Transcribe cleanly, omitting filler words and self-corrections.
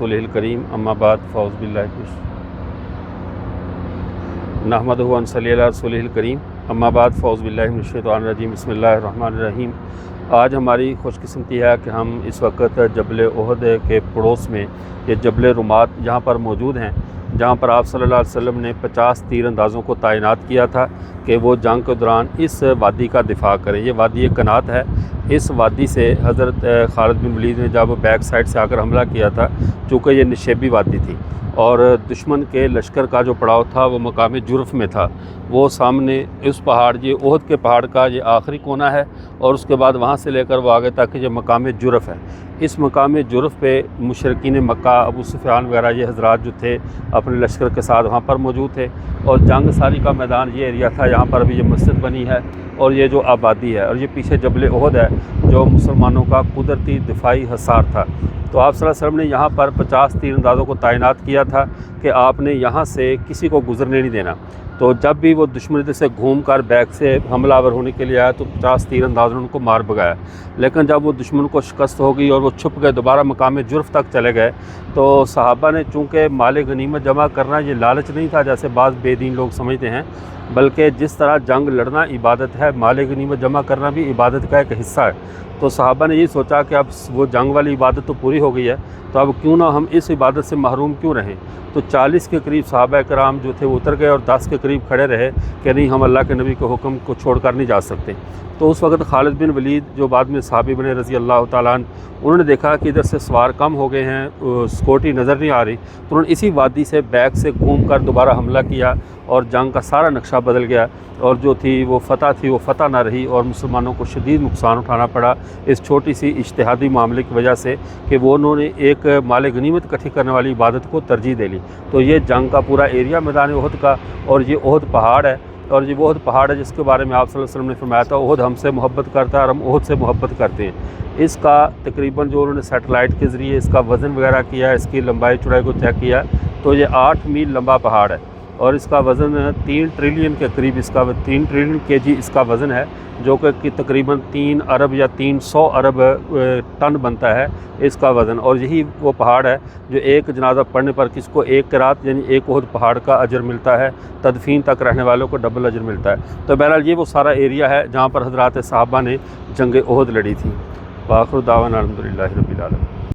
रसूलिहिल करीम अम्मा बाद फ़ौज़ बिल्लाहि नहमदुहु व नसल्ली अला रसूलिहिल करीम अम्मा बाद फ़ौज़ बिल्लाहि मिनश शैतानिर रजीम बिस्मिल्लाहिर रहमानिर रहीम। आज हमारी खुशकिस्मती है कि हम इस वक्त जबल ओहद के पड़ोस में ये जबल रुमात जहाँ पर मौजूद हैं, जहाँ पर आप सल्लल्लाहु अलैहि वसल्लम ने 50 तीर अंदाज़ों को तैनात किया था कि वो जंग के दौरान इस वादी का दिफा करें। ये वादी कनात है। इस वादी से हज़रत खालिद बिन वलीद ने जब बैक साइड से आकर हमला किया था, चूँकि ये निशेबी वादी थी और दुश्मन के लश्कर का जो पड़ाव था वो मकाम जुर्फ़ में था। वो सामने उस पहाड़, ये ओहद के पहाड़ का ये आखिरी कोना है और उसके बाद वहाँ से लेकर वो आगे तक ये मकाम जुर्फ़ है। इस मकाम जुर्फ़ पे मुशरिकीन मक्का, अबू सुफियान वगैरह ये हज़रात जो थे अपने लश्कर के साथ वहाँ पर मौजूद थे। और जंग सारी का मैदान ये एरिया था, यहाँ पर अभी ये मस्जिद बनी है और ये जो आबादी है, और ये पीछे जबल ओहद है जो मुसलमानों का कुदरती दिफाई हसार था। तो आप सल्लल्लाहु अलैहि वसल्लम ने यहाँ पर 50 तीर अंदाज़ों को तैनात किया था कि आपने यहाँ से किसी को गुजरने नहीं देना। तो जब भी वो दुश्मन से घूम कर बैक से हमलावर होने के लिए आया तो 50 तीर अंदाज़ों ने उनको मार भगाया। लेकिन जब वो दुश्मन को शिकस्त हो गई और वो छुप गए, दोबारा मकाम जुर्फ़ तक चले गए, तो सहाबा ने, चूँकि माल गनीमत जमा करना ये लालच नहीं था जैसे बाज़ बेदीन लोग समझते हैं, बल्कि जिस तरह जंग लड़ना इबादत है, माल गनीमत जमा करना भी इबादत का एक हिस्सा है। तो सहाबा ने ये सोचा कि अब वो जंग वाली इबादत तो पूरी हो गई है, तो अब क्यों ना हम इस इबादत से महरूम क्यों रहें। तो 40 के करीब सहाबा कराम जो थे वो उतर गए और 10 के करीब खड़े रहे कि नहीं, हम अल्लाह के नबी के हुक्म को छोड़कर नहीं जा सकते। तो उस वक्त खालिद बिन वलीद जो बाद में सहाबी बने रज़ी अल्लाह ताला अन्हु, उन्होंने देखा कि इधर से सवार कम हो गए हैं, सिक्योरिटी नज़र नहीं आ रही, तो उन्होंने इसी वादी से बैक से घूम कर दोबारा हमला किया और जंग का सारा नक्शा बदल गया और जो थी वो फ़तह थी वो फ़तह ना रही और मुसलमानों को शदीद नुकसान उठाना पड़ा इस छोटी सी इज्तिहादी मामले की वजह से कि वो उन्होंने एक माल गनीमत इकट्ठी करने वाली इबादत को तरजीह दे ली। तो ये जंग का पूरा एरिया मैदान ओहद का, और ये ओहद पहाड़ है, और ये ओहद पहाड़ है जिसके बारे में आप सल्लल्लाहु अलैहि वसल्लम ने फरमाया था ओहद हमसे मोहब्बत करता है और हम ओहद से मोहब्बत करते हैं। इसका तकरीबन जो उन्होंने सैटेलाइट के ज़रिए इसका वज़न वगैरह किया, इसकी लंबाई चौड़ाई को चेक किया, तो ये 8 मील लंबा पहाड़ है और इसका वज़न 3 ट्रिलियन के करीब, इसका 3 ट्रिलियन केजी इसका वज़न है, जो कि तकरीबन 3 अरब या 300 अरब टन बनता है इसका वज़न। और यही वो पहाड़ है जो एक जनाजा पढ़ने पर किसको एक क़िरात यानी एक ओहद पहाड़ का अजर मिलता है, तदफीन तक रहने वालों को डबल अजर मिलता है। तो बहरहाल ये वो सारा एरिया है जहाँ पर हज़रात सहाबा ने जंग ओहद लड़ी थी। वाखिर दावाना अल्हम्दुलिल्लाहि रब्बिल आलमीन।